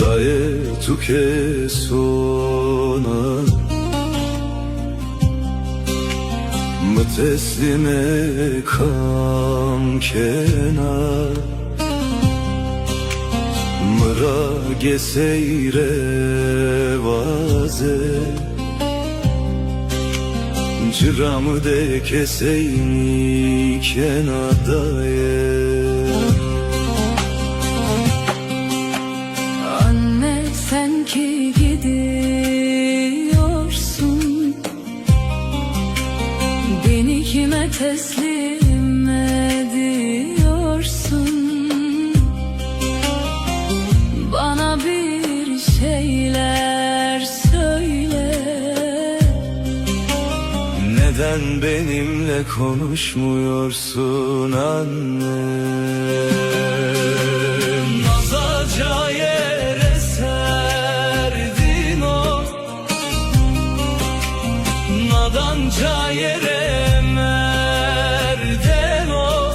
Daje tu che suona, më teslime kam kenar, më rage sejre vaze, çıramı de keseyni kenardaye. Anne sen ki gidiyorsun, beni kime teslim ediyorsun? Bana bir şeyler söyle. Neden benimle konuşmuyorsun anne? Nazaca yere serdin o, nadanca yere merden o.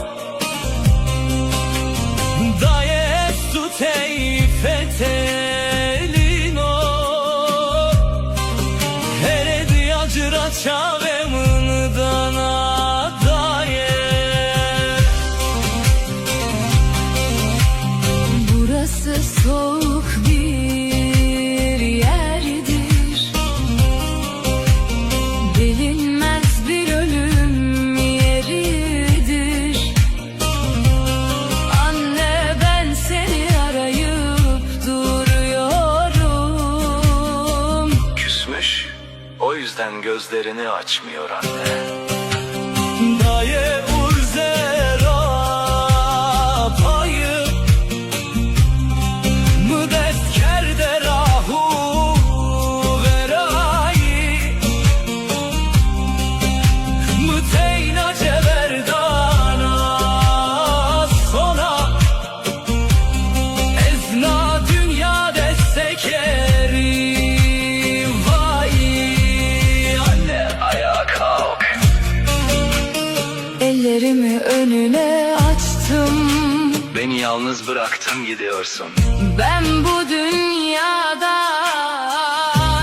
Daje su tejfetelin o, heredi acıra çavemından adaye. Burası soğuk bir yerdir, bilinmez bir ölüm yeridir. Anne ben seni arayıp duruyorum. Küsmüş, o yüzden gözlerini açmıyor anne. Daje urzera payı, mı deskerde rahu verayi, mı teyna ceverdana sona, ezna dünya destekeri vay. Anne ayağa kalk. Ellerimi önüne açtım, Beni yalnız bıraktın gidiyorsun. ben bu dünyada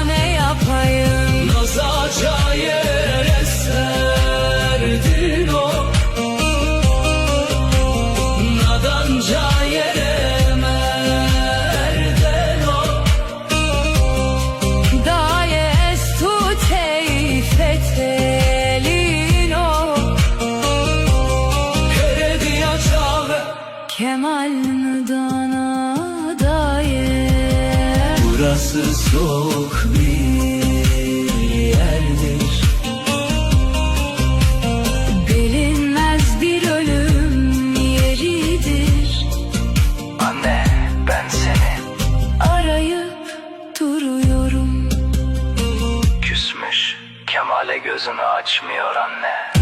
ne yapayım? Nazaca yere serdin o, nadanca yere merden o. Daje su tejfetelin o, Heredi açave, kemal mıdana daje. burası soğuk bir yerdir, Bilinmez bir ölüm yeridir. Anne, ben seni Arayıp duruyorum. küsmüş. Kemal'e gözünü açmıyor anne.